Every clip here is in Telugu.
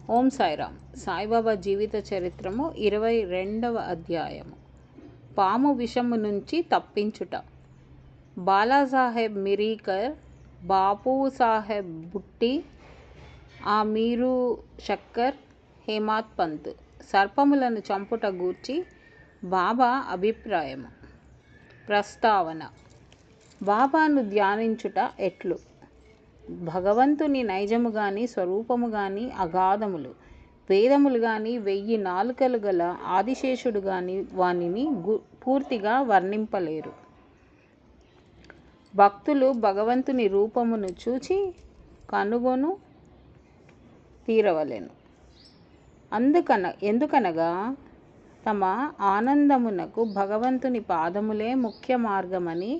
ఓం సాయిరామ్. సాయిబాబా జీవిత చరిత్రము 22వ అధ్యాయము. పాము విషము నుంచి తప్పించుట. బాలాసాహెబ్ మిరీకర్, బాపూసాహెబ్ బుట్టి, ఆమీరు షక్కర్, హేమాత్ పంత్ సర్పములను చంపుట గూర్చి బాబా అభిప్రాయము. ప్రస్తావన. బాబాను ధ్యానించుట ఎట్లు? భగవంతుని నైజము గాని స్వరూపము గాని అగాధములు. వేదములు గాని 1000 నాలుకలు గల ఆదిశేషుడు గాని వానిని పూర్తిగా వర్ణింపలేరు. భక్తులు భగవంతుని రూపమును చూచి కనుగొను తీరవలెను. ఎందుకనగా తమ ఆనందమునకు భగవంతుని పాదములే ముఖ్య మార్గమని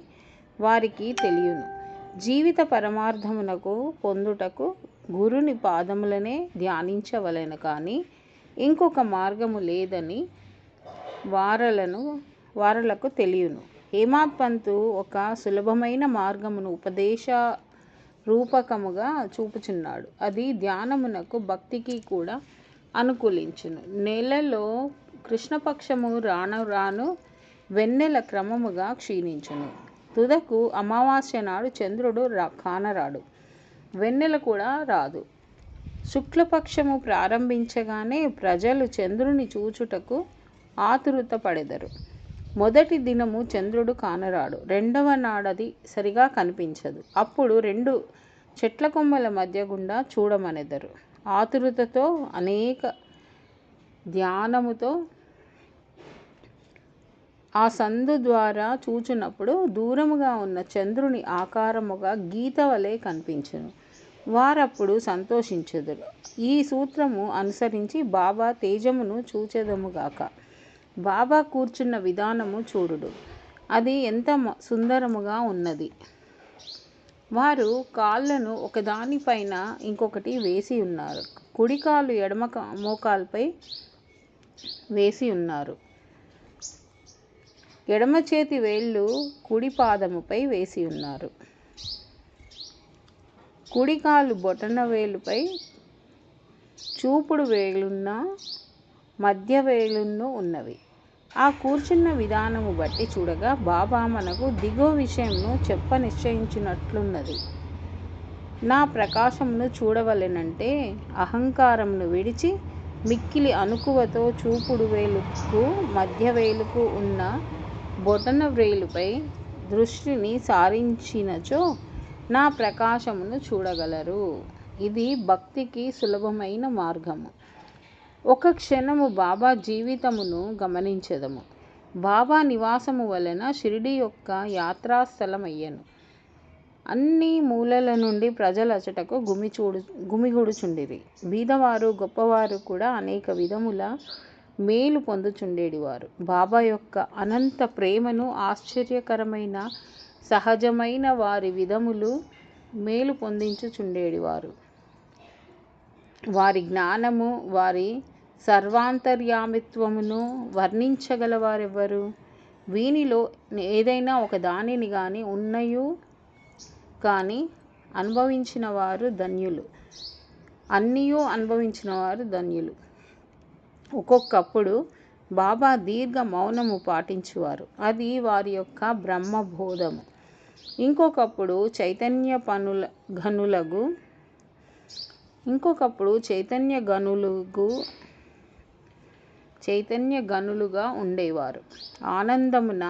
వారికి తెలియను. జీవిత పరమార్థమునకు పొందుటకు గురుని పాదములనే ధ్యానించవలెను కానీ ఇంకొక మార్గము లేదని వారలకు తెలియను. హేమాత్ పంతు ఒక సులభమైన మార్గమును ఉపదేశ రూపకముగా చూపుచున్నాడు. అది ధ్యానమునకు భక్తికి కూడా అనుకూలించును. నెలలో కృష్ణపక్షము రాను రాను వెన్నెల క్రమముగా క్షీణించును. తుదకు అమావాస్య నాడు చంద్రుడు కానరాడు, వెన్నెల కూడా రాదు. శుక్లపక్షము ప్రారంభించగానే ప్రజలు చంద్రుని చూచుటకు ఆతురత పడెదరు. మొదటి దినము చంద్రుడు కానరాడు, రెండవ నాడది సరిగా కనిపించదు. అప్పుడు 2 చెట్ల కొమ్మల మధ్య గుండా చూడమనెదరు. ఆతురతతో అనేక ధ్యానముతో ఆ సందు ద్వారా చూచునప్పుడు దూరముగా ఉన్న చంద్రుని ఆకారముగా గీత వలె కనిపించును. వారప్పుడు సంతోషించెదరు. ఈ సూత్రము అనుసరించి బాబా తేజమును చూచెదముగాక. బాబా కూర్చున్న విధానము చూడుడు, అది ఎంత సుందరముగా ఉన్నది. వారు కాళ్ళను ఒకదానిపైన ఇంకొకటి వేసి ఉన్నారు. కుడికాలు ఎడమ మోకాల్పై వేసి ఉన్నారు. ఎడమ చేతి వేళ్ళు కుడి పాదముపై వేసి ఉన్నారు. కుడికాలు బొటన వేలుపై, చూపుడు వేలున్న మధ్య వేలును ఉన్నవి. ఆ కూర్చున్న విధానము బట్టి చూడగా బాబా మనకు దిగువ విషయంను చెప్ప నిశ్చయించినట్లున్నది. నా ప్రకాశమును చూడవలెనంటే అహంకారమును విడిచి మిక్కిలి అణకువతో చూపుడు వేలుకు మధ్య వేలుకు ఉన్న బొటన వ్రేలుపై దృష్టిని సారించినచో నా ప్రకాశమును చూడగలరు. ఇది భక్తికి సులభమైన మార్గము. ఒక క్షణము బాబా జీవితమును గమనించెదము. బాబా నివాసము వలన షిరిడి యొక్క యాత్రాస్థలమయ్యెను. అన్ని మూలల నుండి ప్రజలచటకు గుమిగూడుచుండిరి. బీదవారు గొప్పవారు కూడా అనేక విధముల మేలు పొందుచుండేడివారు. బాబా యొక్క అనంత ప్రేమను ఆశ్చర్యకరమైన సహజమైన వారి విధములు మేలు పొందించుచుండేడివారు. వారి జ్ఞానము, వారి సర్వాంతర్యామిత్వమును వర్ణించగలవారెవ్వరు? వీనిలో ఏదైనా ఒక దానిని గాని ఉన్నయు కానీ అనుభవించిన వారు ధన్యులు. అన్నియూ అనుభవించిన వారు ధన్యులు. ఒక్కొక్కప్పుడు బాబా దీర్ఘ మౌనము పాటించువారు. అది వారి యొక్క బ్రహ్మబోధము. ఇంకొకప్పుడు చైతన్య గనులుగా ఉండేవారు. ఆనందమున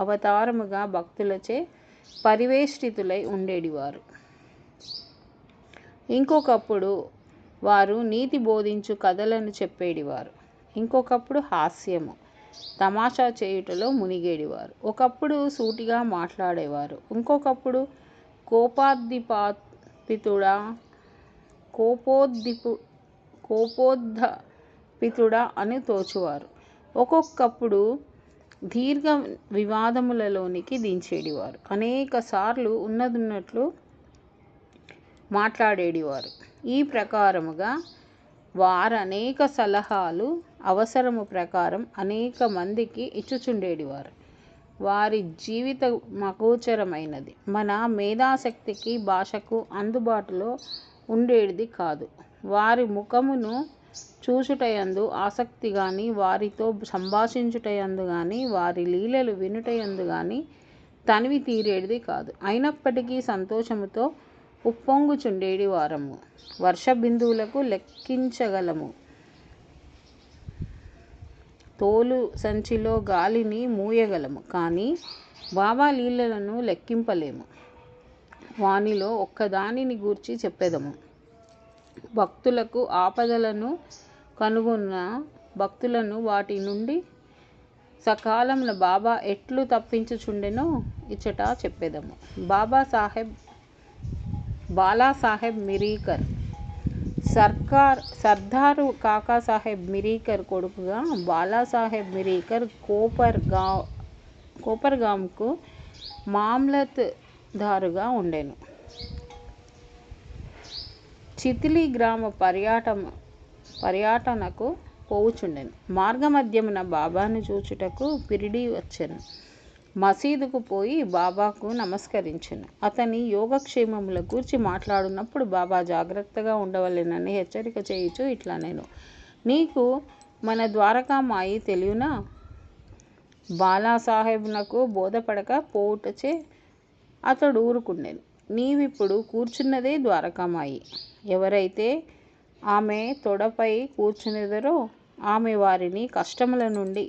అవతారముగా భక్తులచే పరివేష్టితులై ఉండేడివారు. ఇంకొకప్పుడు వారు నీతి బోధించు కథలను చెప్పేడివారు. ఇంకొకప్పుడు హాస్యము, తమాషా చేయుటలో మునిగేడివారు. ఒకప్పుడు సూటిగా మాట్లాడేవారు. ఇంకొకప్పుడు కోపోద్దిపితుడా అని తోచువారు. ఒక్కొక్కప్పుడు దీర్ఘ వివాదములలోనికి దించేడివారు. అనేక సార్లు ఉన్నదున్నట్లు మాట్లాడేడివారు. ఈ ప్రకారముగా వారనేక సలహాలు అవసరము ప్రకారం అనేక మందికి ఇచ్చుచుండేడివారు. వారి జీవిత మగోచరమైనది, మన మేధాశక్తికి భాషకు అందుబాటులో ఉండేది కాదు. వారి ముఖమును చూచుటయందు ఆసక్తి గాని, వారితో సంభాషించుటయందు గాని, వారి లీలలు వినుటయందు గాని తనివి తీరేటిది కాదు. అయినప్పటికీ సంతోషముతో ఉప్పొంగుచుండేడి వారము. వర్ష బిందువులకు లెక్కించగలము. తోలు సంచిలో గాలిని మూయగలము. కానీ బాబా లీలలను లెక్కింపలేము. వానిలో ఒక్కదానిని గూర్చి చెప్పెదము. భక్తులకు ఆపదలను కనుగొన్న భక్తులను వాటి నుండి సకాలమున బాబా ఎట్లు తప్పించుచుండెనో ఇచ్చట చెప్పెదము. బాలాసాహెబ్ మిరీకర్ సర్దారు కాకాసాహెబ్ మిరీకర్ కొడుకుగా బాలాసాహెబ్ మిరీకర్ కోపర్గాంకు మామ్లత్ దారుగా ఉండెను. చితిలి గ్రామ పర్యటనకు పోవుచుండెను. మార్గమధ్యమున బాబాను చూచుటకు పిరిడి వచ్చెను. మసీదుకు పోయి బాబాకు నమస్కరించెను. అతని యోగక్షేమముల గూర్చి మాట్లాడునప్పుడు బాబా జాగ్రత్తగా ఉండవలెనని హెచ్చరిక చేయుచు ఇట్లనెను. నీకు మన ద్వారకామాయి తెలియునా? బాలాసాహెబునకు బోధపడక పోవుటచే అతడు ఊరుకుండెను. నీవిప్పుడు కూర్చున్నదే ద్వారకామాయి. ఎవరైతే ఆమె తొడపై కూర్చునేదరో ఆమె వారిని కష్టముల నుండి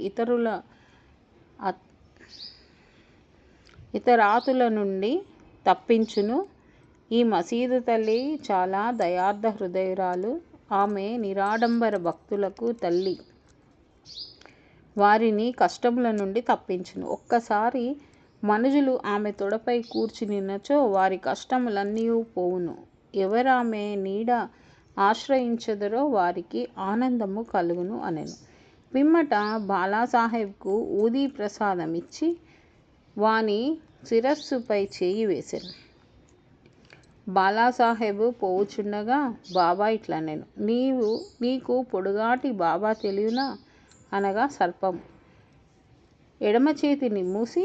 ఇతరాతుల నుండి తప్పించును. ఈ మసీదు తల్లి చాలా దయార్ధ హృదయురాలు. ఆమె నిరాడంబర భక్తులకు తల్లి. వారిని కష్టముల నుండి తప్పించును. ఒక్కసారి మనుజులు ఆమె తొడపై కూర్చునినచో వారి కష్టములన్నీయూ పోవును. ఎవరామె నీడ ఆశ్రయించెదరో వారికి ఆనందము కలుగును అనెను. పిమ్మట బాలాసాహెబ్కు ఊదీ ప్రసాదమిచ్చి వాని శిరస్సుపై చేయి వేసెను. బాలాసాహెబు పోవుచుండగా బాబా ఇట్లనెను. నీకు పొడుగాటి బాబా తెలియునా? అనగా సర్పము. ఎడమ చేతిని మూసి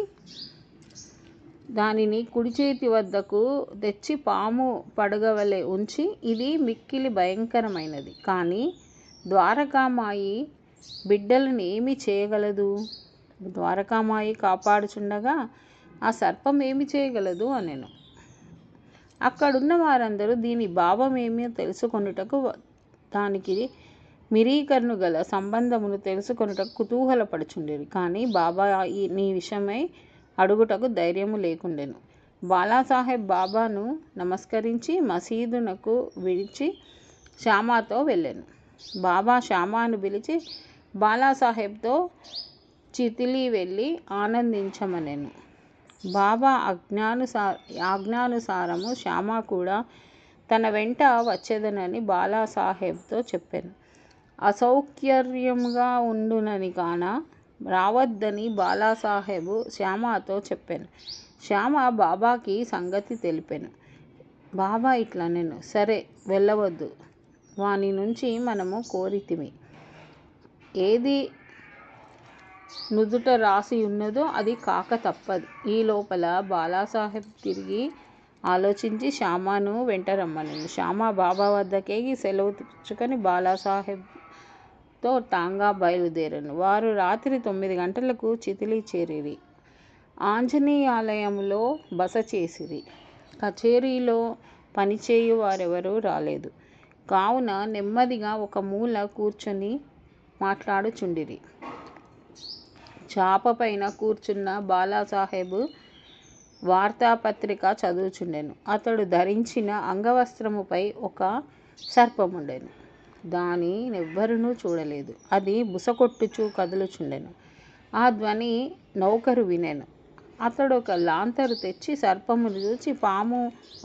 దానిని కుడి చేతి వద్దకు తెచ్చి పాము పడగవలె ఉంచి, ఇది మిక్కిలి భయంకరమైనది. కానీ ద్వారకామాయి బిడ్డలను ఏమి చేయగలదు? ద్వారకామాయి కాపాడుచుండగా ఆ సర్పం ఏమి చేయగలదు అనెను. అక్కడున్న వారందరూ దీని భావమేమో తెలుసుకొనుటకు దానికి మిరీకర్ను గల సంబంధమును తెలుసుకొనుటకు కుతూహలపడుచుండిరి. కానీ బాబా నీ విషయమై అడుగుటకు ధైర్యము లేకుండెను. బాలాసాహెబ్ బాబాను నమస్కరించి మసీదునకు విడిచి శ్యామాతో వెళ్ళెను. బాబా శ్యామాను పిలిచి బాలాసాహెబ్తో చితిలి వెళ్ళి ఆనందించమనెను. బాబా ఆజ్ఞానుసారము శ్యామ కూడా తన వెంట వచ్చెదనని బాలాసాహెబ్తో చెప్పెను. అసౌకర్యముగా ఉండునని కాన రావద్దని బాలాసాహెబు శ్యామతో చెప్పెను. శ్యామ బాబాకి సంగతి తెలిపెను. బాబా ఇట్లనెను. సరే, వెళ్ళవద్దు. వాని నుంచి మనము కోరితిమి. ఏది నుదుట రాసి ఉన్నదో అది కాక తప్పదు. ఈ లోపల బాలాసాహెబ్ తిరిగి ఆలోచించి శ్యామను వెంట రమ్మనెను. శ్యామ బాబా వద్దకేగి సెలవు పుచ్చుకొని బాలాసాహెబ్తో టాంగా బయలుదేరెను. వారు రాత్రి 9 గంటలకు చితిలి చేరిరి. ఆంజనేయాలయములో బస చేసిరి. కచేరీలో పనిచేయు వారెవరూ రాలేదు. కావున నెమ్మదిగా ఒక మూల కూర్చొని మాట్లాడుచుండిరి. చాపపైన కూర్చున్న బాలాసాహెబు వార్తాపత్రిక చదువుచుండెను. అతడు ధరించిన అంగవస్త్రముపై ఒక సర్పముండెను. దాని నెవ్వరునూ చూడలేదు. అది బుసకొట్టుచు కదులుచుండెను. ఆ ధ్వని నౌకరు వినెను. అతడొక లాంతరు తెచ్చి సర్పమును చూచి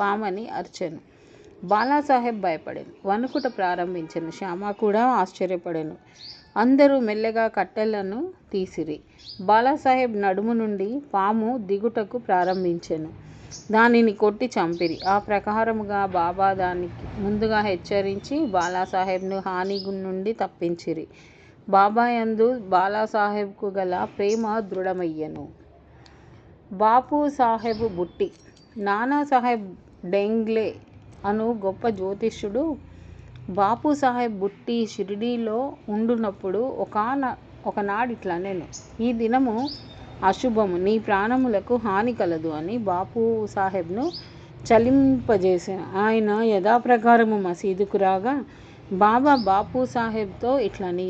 పామని అర్చెను. బాలాసాహెబ్ భయపడెను. వణుకుట ప్రారంభించెను. శ్యామ కూడా ఆశ్చర్యపడెను. అందరూ మెల్లగా కట్టెలను తీసిరి. బాలాసాహెబ్ నడుము నుండి పాము దిగుటకు ప్రారంభించెను. దానిని కొట్టి చంపిరి. ఆ ప్రకారముగా బాబా దానికి ముందుగా హెచ్చరించి బాలాసాహెబ్ను హాని నుండి తప్పించిరి. బాబాయందు బాలాసాహెబ్కు గల ప్రేమ దృఢమయ్యెను. బాపూసాహెబ్ బుట్టి నానాసాహెబ్ డెంగ్లే అను గొప్ప జ్యోతిష్యుడు బాపు సాహెబ్ బుట్టి షిరిడీలో ఉండునప్పుడు ఒకనాడు ఇట్లా నేను, ఈ దినము అశుభము, నీ ప్రాణములకు హాని కలదు అని బాపు సాహెబ్ను చలింపజేశాను. ఆయన యథాప్రకారము మసీదుకు రాగా బాబా బాపు సాహెబ్తో ఇట్లని,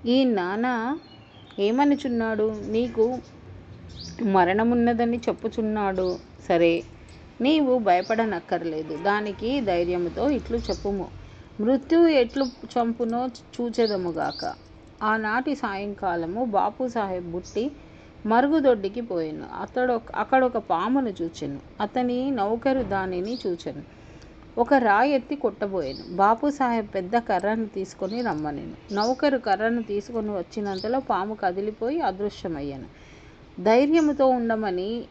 ఈ నానా ఏమనుచున్నాడు? నీకు మరణమున్నదని చెప్పుచున్నాడు. సరే, నీవు భయపడనక్కర్లేదు. దానికి ధైర్యముతో ఇట్లు చెప్పుము, మృత్యువు ఎట్లు చంపునో చూచెదముగాక. ఆనాటి సాయంకాలము బాపు సాహెబ్ బుట్టి మరుగుదొడ్డికి పోయాను. అక్కడొక పామును చూచెను. అతని నౌకరు దానిని చూచెను. ఒక రాయి ఎత్తి కొట్టబోయాను. బాపు సాహెబ్ పెద్ద కర్రను తీసుకొని రమ్మనెను. నౌకరు కర్రను తీసుకొని వచ్చినంతలో పాము కదిలిపోయి అదృశ్యమయ్యాను. ధైర్యముతో ఉండమని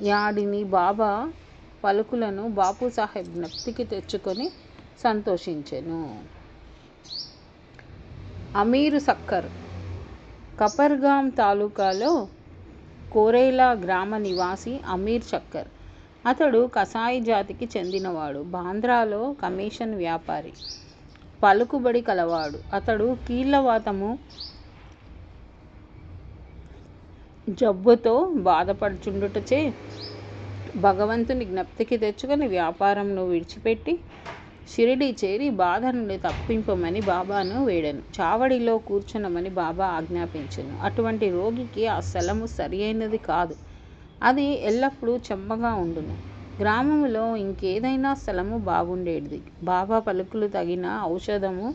యాడిని బాబా పలుకులను బాపు సాహెబ్ జ్ఞప్తికి తెచ్చుకొని సంతోషించెను. అమీరు సక్కర్ కపర్గాం తాలూకాలో కోరైలా గ్రామ నివాసి అమీర్ సక్కర్. అతడు కసాయి జాతికి చెందినవాడు. బాంద్రాలో కమిషన్ వ్యాపారి, పలుకుబడి కలవాడు. అతడు కీళ్లవాతము జబ్బుతో బాధపడుచుండుటచే భగవంతుని జ్ఞప్తికి తెచ్చుకొని వ్యాపారంను విడిచిపెట్టి షిరిడీ చేరి బాధ నుండి తప్పింపమని బాబాను వేడెను. చావడిలో కూర్చునమని బాబా ఆజ్ఞాపించెను. అటువంటి రోగికి ఆ స్థలము సరి అయినది కాదు. అది ఎల్లప్పుడూ చెమ్మగా ఉండును. గ్రామములో ఇంకేదైనా స్థలము బాగుండేది. బాబా పలుకులు తగిన ఔషధము,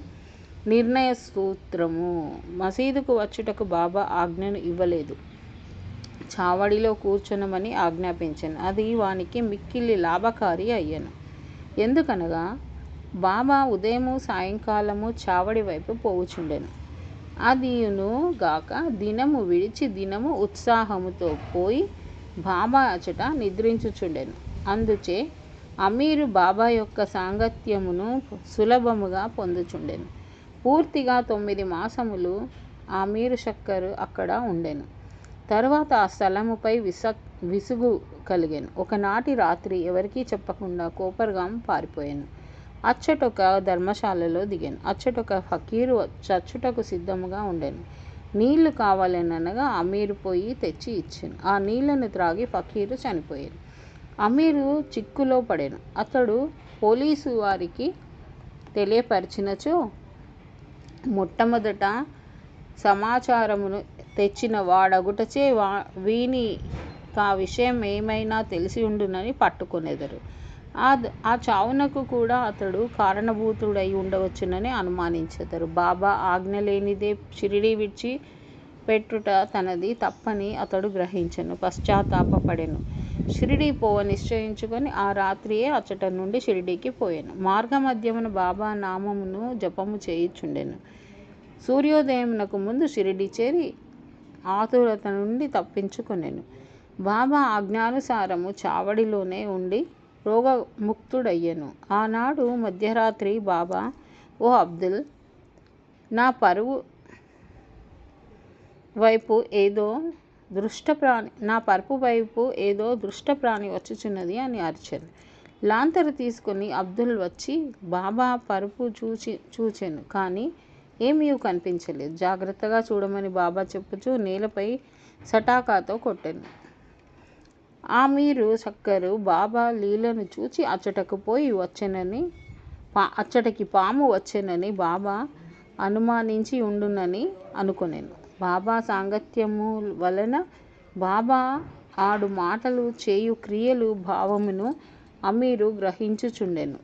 నిర్ణయ సూత్రము. మసీదుకు వచ్చుటకు బాబా ఆజ్ఞను ఇవ్వలేదు. చావడిలో కూర్చునమని ఆజ్ఞాపించెను. అది వానికి మిక్కిలి లాభకారి అయ్యను. ఎందుకనగా బాబా ఉదయము సాయంకాలము చావడి వైపు పోవుచుండెను. అదియును గాక దినము విడిచి దినము ఉత్సాహముతో పోయి బాబా అచట నిద్రించుచుండెను. అందుచే అమీరు బాబా యొక్క సాంగత్యమును సులభముగా పొందుచుండెను. పూర్తిగా 9 మాసములు అమీరు సక్కరు అక్కడ ఉండెను. తరువాత ఆ స్థలముపై విసుగు కలిగెను. ఒకనాటి రాత్రి ఎవరికీ చెప్పకుండా కోపర్గాం పారిపోయాను. అచ్చటొక ధర్మశాలలో దిగాను. అచ్చటొక ఫకీరు చచ్చుటకు సిద్ధముగా ఉండెను. నీళ్లు కావాలనగా అమీరు పోయి తెచ్చి ఇచ్చాను. ఆ నీళ్లను త్రాగి ఫకీరు చనిపోయాను. అమీరు చిక్కులో పడెను. అతడు పోలీసు వారికి తెలియపరిచినచో మొట్టమొదట సమాచారమును తెచ్చిన వాడగుటచే వీనికా విషయం ఏమైనా తెలిసి ఉండునని పట్టుకొనెదరు. ఆ చావునకు కూడా అతడు కారణభూతుడై ఉండవచ్చునని అనుమానించెదరు. బాబా ఆజ్ఞ లేనిదే షిరిడీ విడిచి పెట్టుట తనది తప్పని అతడు గ్రహించెను. పశ్చాత్తాపపడెను. షిరిడీ పోవ నిశ్చయించుకొని ఆ రాత్రియే అచ్చట నుండి షిరిడీకి పోయాను. మార్గమధ్యమున బాబా నామమును జపము చేయుచుండెను. సూర్యోదయమునకు ముందు షిరిడీ చేరి ఆతురత నుండి తప్పించుకొనెను. బాబా ఆజ్ఞానుసారము చావడిలోనే ఉండి రోగముక్తుడయ్యెను. ఆనాడు మధ్యరాత్రి బాబా, ఓ అబ్దుల్, నా పరుపు వైపు ఏదో దుష్టప్రాణి వచ్చుచున్నది అని అరిచెను. లాంతరు తీసుకొని అబ్దుల్ వచ్చి బాబా పరుపు చూచెను. కానీ ఏమీ కనిపించలేదు. జాగ్రత్తగా చూడమని బాబా చెప్పుచూ నేలపై సటాకాతో కొట్టెను. అమీరు సక్కరు బాబా లీలను చూచి అచ్చటికి పాము వచ్చెనని బాబా అనుమానించి ఉండునని అనుకొనెను. బాబా సాంగత్యము వలన బాబా ఆడు మాటలు, చేయు క్రియలు భావమును అమీరు గ్రహించుచుండెను.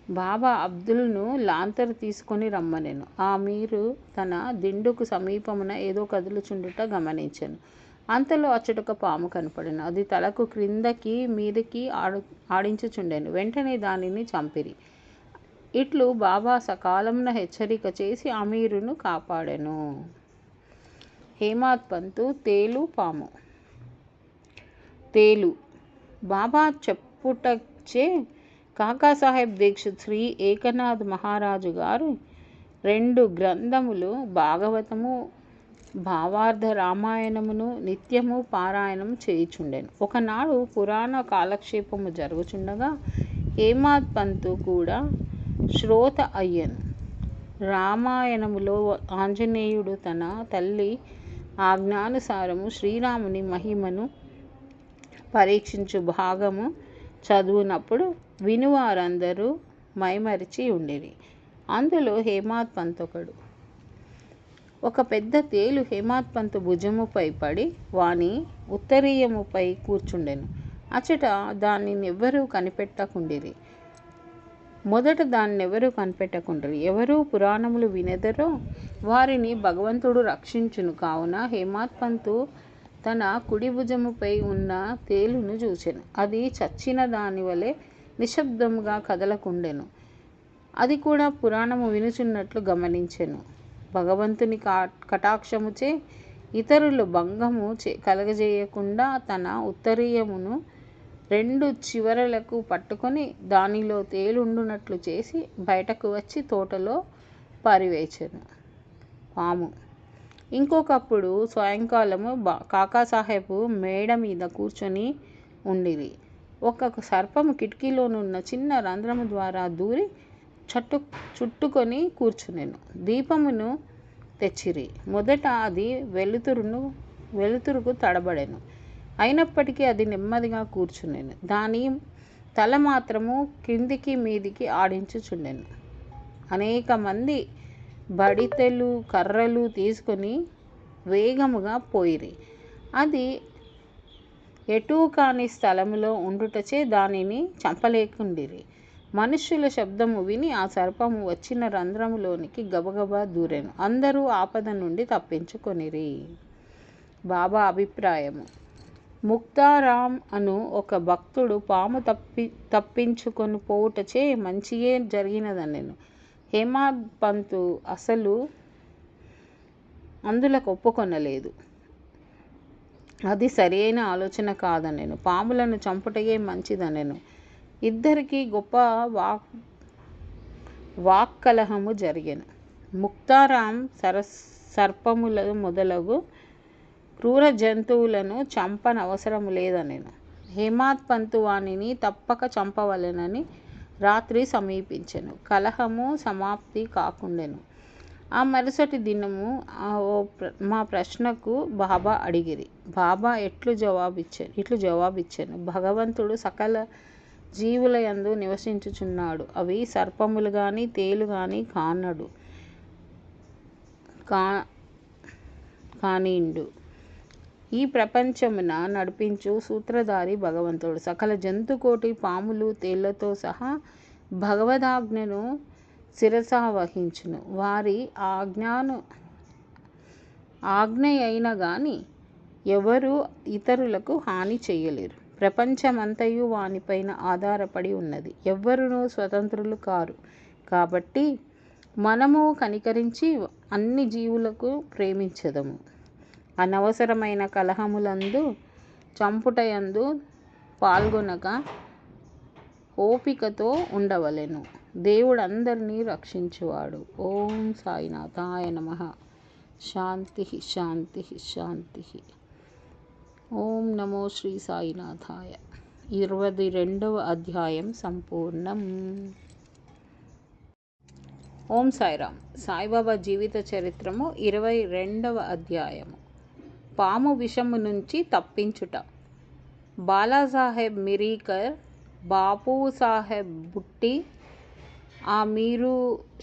బాబా అబ్దుల్ను లాంతరు తీసుకొని రమ్మనెను. అమీరు తన దిండుకు సమీపమున ఏదో కదులుచుండుట గమనించెను. అంతలో అచ్చటొక పాము కనపడెను. అది తలకు క్రిందకి మీదికి ఆడించుచుండెను. వెంటనే దానిని చంపిరి. ఇట్లు బాబా సకాలమున హెచ్చరిక చేసి అమీరును కాపాడెను. హేమాత్ పంతు తేలు పాము. తేలు బాబా చెప్పుటచే కాకాసాహెబ్ దీక్షిత్ శ్రీ ఏకనాథ్ మహారాజు గారు 2 గ్రంథములు భాగవతము, భావార్థ రామాయణమును నిత్యము పారాయణం చేయుచుండెను. ఒకనాడు పురాణ కాలక్షేపము జరుగుచుండగా హేమాద్ పంతు కూడా శ్రోత అయ్యను. రామాయణములో ఆంజనేయుడు తన తల్లి ఆజ్ఞానుసారము శ్రీరాముని మహిమను పరీక్షించు భాగము చదువునప్పుడు వినువారందరూ మైమరిచి ఉండిరి. అందులో హేమాద్ పంత్ ఒకడు. ఒక పెద్ద తేలు హేమాద్ పంతు భుజముపై పడి వాని ఉత్తరీయముపై కూర్చుండెను. అచట దానినెవ్వరూ కనిపెట్టకుండిరి. మొదట దాన్నెవరూ కనిపెట్టకుండిరి. ఎవరు పురాణములు వినెదరో వారిని భగవంతుడు రక్షించును. కావున హేమాద్ పంతు తన కుడి భుజముపై ఉన్న తేలును చూచెను. అది చచ్చిన దాని వలె నిశ్శబ్దముగా కదలకుండెను. అది కూడా పురాణము వినుచున్నట్లు గమనించెను. భగవంతుని కటాక్షముచే ఇతరులు భంగము కలగజేయకుండా తన ఉత్తరీయమును రెండు చివరలకు పట్టుకొని దానిలో తేలుండునట్లు చేసి బయటకు వచ్చి తోటలో పారివేచెను. పాము. ఇంకొకప్పుడు సాయంకాలము కాకాసాహెబు మేడ మీద కూర్చొని ఉండిరి. ఒక సర్పము కిటికీలోనున్న చిన్న రంధ్రము ద్వారా దూరి చుట్టుకొని కూర్చునెను. దీపమును తెచ్చిరి. మొదట అది వెలుతురుకు తడబడెను. అయినప్పటికీ అది నెమ్మదిగా కూర్చునెను. దాని తల మాత్రము కిందికి మీదికి ఆడించుచుండెను. అనేక మంది బడితెలు కర్రలు తీసుకొని వేగముగా పోయిరి. అది ఎటూ కాని స్థలములో ఉండుటచే దానిని చంపలేకుండిరి. మనుష్యుల శబ్దము విని ఆ సర్పము వచ్చిన రంధ్రములోనికి గబగబా దూరెను. అందరూ ఆపద నుండి తప్పించుకొనిరి. బాబా అభిప్రాయము. ముక్తారాం అను ఒక భక్తుడు పాము తప్పించుకొని పోవుటచే మంచియే జరిగినదనెను. హేమాద్ పంతు అసలు అందులకు ఒప్పుకొనలేదు. అది సరియైన ఆలోచన కాదనెను. పాములను చంపుటయే మంచిదనెను. ఇద్దరికి గొప్ప వాక్కలహము జరిగెను. ముక్తారాం సర్పముల మొదలగు క్రూర జంతువులను చంపనవసరము లేదనెను. హేమాద్ పంతు వానిని తప్పక చంపవలెనని రాత్రి సమీపించెను. కలహము సమాప్తి కాకుండెను. ఆ మరుసటి దినము మా ప్రశ్నకు బాబా అడిగిరి. బాబా ఇట్లు జవాబిచ్చెను. భగవంతుడు సకల జీవుల యందు నివసించుచున్నాడు. అవి సర్పములు గాని తేలు గాని కానిండు. ఈ ప్రపంచమున నడిపించు సూత్రధారి భగవంతుడు. సకల జంతుకోటి పాములు తేళ్లతో సహా భగవదాజ్ఞను శిరసా వహించును. వారి ఆజ్ఞయైన గాని ఎవరు ఇతరులకు హాని చేయలేరు. ప్రపంచమంతయు వానిపైన ఆధారపడి ఉన్నది. ఎవ్వరునూ స్వతంత్రులు కారు. కాబట్టి మనము కనికరించి అన్ని జీవులకు ప్రేమించెదము. అనవసరమైన కలహములందు చంపుటయందు పాల్గొనక ఓపికతో ఉండవలెను. దేవుడు అందరినీ రక్షించువాడు. ఓం సాయినాథాయ నమః. శాంతి శాంతి శాంతి. ఓం నమో శ్రీ సాయినాథాయ. 22వ అధ్యాయం సంపూర్ణం. ఓం సాయిరామ్. సాయిబాబా జీవిత చరిత్రము 22వ అధ్యాయము. పాము విషము నుంచి తప్పించుట. బాలాసాహెబ్ మిరీకర్, బాపూసాహెబ్ బుట్టి, ఆమీరు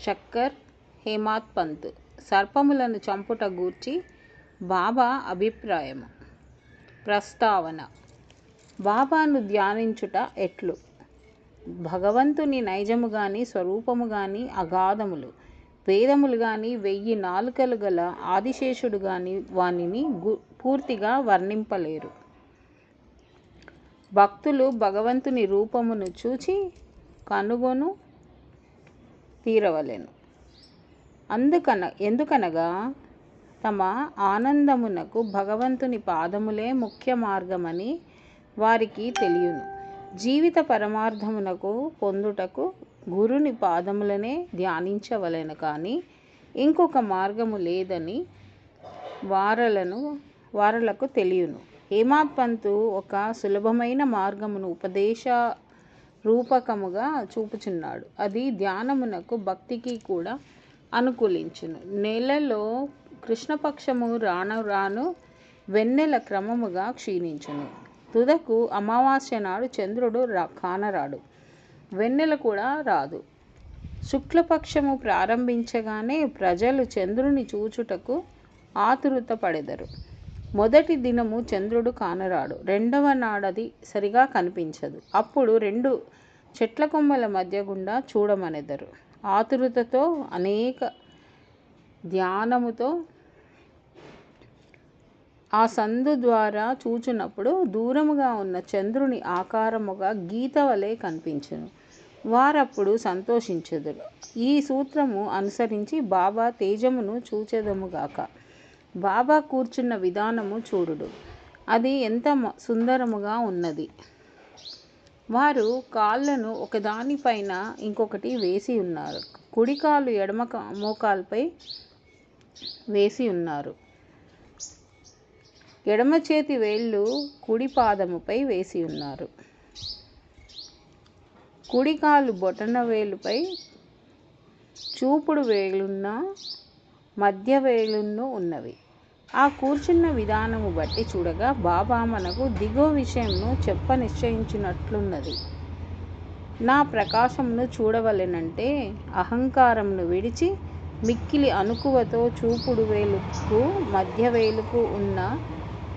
షక్కర్, హేమాద్ పంత్ సర్పములను చంపుట గూర్చి బాబా అభిప్రాయము. ప్రస్తావన. బాబాను ధ్యానించుట ఎట్లు? భగవంతుని నైజము గాని స్వరూపము గాని అగాధములు. వేదములు గాని 1000 నాలుకలు గల ఆదిశేషుడు గాని వానిని పూర్తిగా వర్ణింపలేరు. భక్తులు భగవంతుని రూపమును చూచి కనుగొను తీరవలెను. ఎందుకనగా తమ ఆనందమునకు భగవంతుని పాదములే ముఖ్య మార్గమని వారికి తెలియును. జీవిత పరమార్థమునకు పొందుటకు గురుని పాదములనే ధ్యానించవలెను కానీ ఇంకొక మార్గము లేదని వారలకు తెలియను. హేమాడ్ పంతు ఒక సులభమైన మార్గమును ఉపదేశ రూపకముగా చూపుచున్నాడు. అది ధ్యానమునకు భక్తికి కూడా అనుకూలించును. నెలలో కృష్ణపక్షము రాను రాను వెన్నెల క్రమముగా క్షీణించును. తుదకు అమావాస్య నాడు చంద్రుడు కానరాడు, వెన్నెల కూడా రాదు. శుక్లపక్షము ప్రారంభించగానే ప్రజలు చంద్రుని చూచుటకు ఆతురత పడెదరు. మొదటి దినము చంద్రుడు కానరాడు, రెండవ నాడది సరిగా కనిపించదు. అప్పుడు రెండు చెట్ల కొమ్మల మధ్య గుండా చూడమనెదరు. ఆతురతతో అనేక ధ్యానముతో ఆ సందు ద్వారా చూచునప్పుడు దూరముగా ఉన్న చంద్రుని ఆకారముగా గీత వలె కనిపించును. వారప్పుడు సంతోషించెదరు. ఈ సూత్రము అనుసరించి బాబా తేజమును చూచెదముగాక. బాబా కూర్చున్న విధానము చూడుడు, అది ఎంత సుందరముగా ఉన్నది. వారు కాళ్ళను ఒకదానిపైన ఇంకొకటి వేసి ఉన్నారు. కుడికాలు ఎడమ మోకాల్పై వేసి ఉన్నారు. ఎడమ చేతి వేళ్ళు కుడి పాదముపై వేసి ఉన్నారు. కుడికాలు బొటన వేలుపై చూపుడు వేలున్న మధ్య వేలును ఉన్నవి. ఆ కూర్చున్న విధానము బట్టి చూడగా బాబా మనకు దిగో విషయంను చెప్ప నిశ్చయించినట్లున్నది. నా ప్రకాశమును చూడవలెనంటే అహంకారమును విడిచి మిక్కిలి అణకువతో చూపుడు వేలుకు మధ్య వేలుకు ఉన్న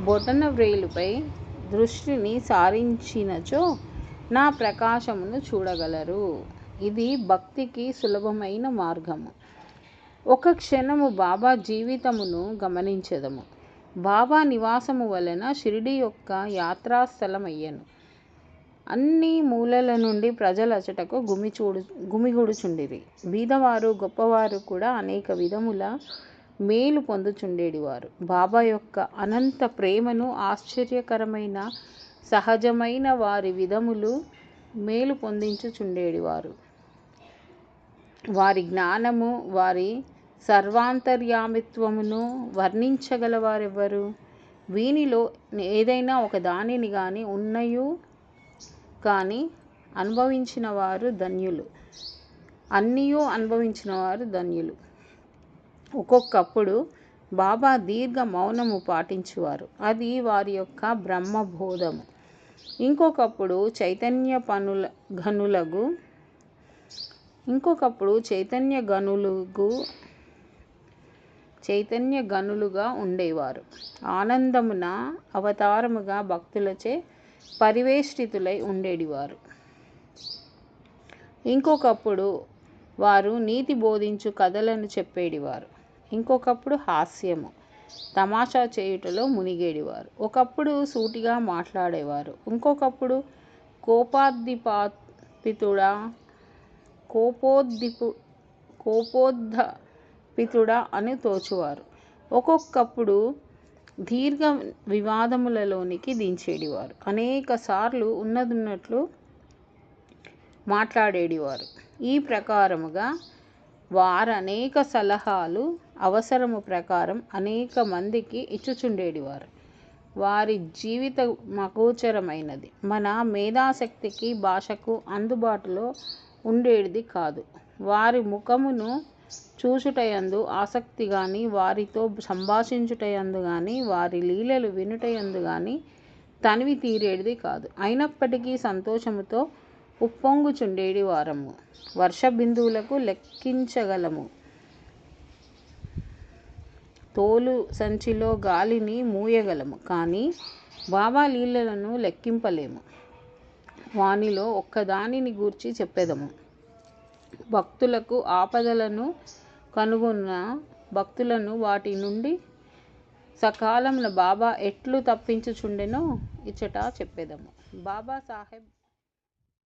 బొటన వేలుపై దృష్టిని సారించినచో నా ప్రకాశమును చూడగలరు. ఇది భక్తికి సులభమైన మార్గము. ఒక క్షణము బాబా జీవితమును గమనించెదము. బాబా నివాసము వలన షిరిడి యొక్క యాత్రాస్థలమయ్యెను. అన్ని మూలల నుండి ప్రజలు అచటకు గుమిగూడుచుండిరి. బీదవారు గొప్పవారు కూడా అనేక విధముల మేలు పొందుచుండేడివారు. బాబా యొక్క అనంత ప్రేమను ఆశ్చర్యకరమైన సహజమైన వారి విధములు మేలు పొందించుచుండేడివారు. వారి జ్ఞానము, వారి సర్వాంతర్యామిత్వమును వర్ణించగలవారెవ్వరు? వీనిలో ఏదైనా ఒక దానిని గాని ఉన్నయు కానీ అనుభవించిన వారు ధన్యులు. అన్నియూ అనుభవించిన వారు ధన్యులు. ఒక్కొక్కప్పుడు బాబా దీర్ఘ మౌనము పాటించువారు. అది వారి యొక్క బ్రహ్మబోధము. ఇంకొకప్పుడు చైతన్య గనులుగా ఉండేవారు. ఆనందమున అవతారముగా భక్తులచే పరివేష్టితులై ఉండేడివారు. ఇంకొకప్పుడు వారు నీతి బోధించు కథలను చెప్పేడివారు. ఇంకొకప్పుడు హాస్యము, తమాషా చేయుటలో మునిగేడివారు. ఒకప్పుడు సూటిగా మాట్లాడేవారు. ఇంకొకప్పుడు కోపోద్దిపితుడా అని తోచువారు. ఒక్కొక్కప్పుడు దీర్ఘ వివాదములలోనికి దించేడివారు. అనేక సార్లు ఉన్నదున్నట్లు మాట్లాడేడివారు. ఈ ప్రకారముగా వారనేక సలహాలు అవసరము ప్రకారం అనేక మందికి ఇచ్చుచుండేడివారు. వారి జీవిత మగోచరమైనది, మన మేధాశక్తికి భాషకు అందుబాటులో ఉండేది కాదు. వారి ముఖమును చూచుటయందు ఆసక్తి గాని, వారితో సంభాషించుటయందు గాని, వారి లీలలు వినుటయందు గాని తనివి తీరేది కాదు. అయినప్పటికీ సంతోషముతో ఉప్పొంగుచుండేడి వారము. వర్ష బిందువులకు లెక్కించగలము. తోలు సంచిలో గాలిని మూయగలము, కానీ బాబా లీలలను లెక్కింపలేము. వానిలో ఒక్కదానిని గూర్చి చెప్పెదము. భక్తులకు ఆపదలను కనుగొన్న భక్తులను వాటి నుండి సకాలమున బాబా ఎట్లు తప్పించుచుండెనో ఇచ్చట చెప్పెదము. బాబా సాహెబ్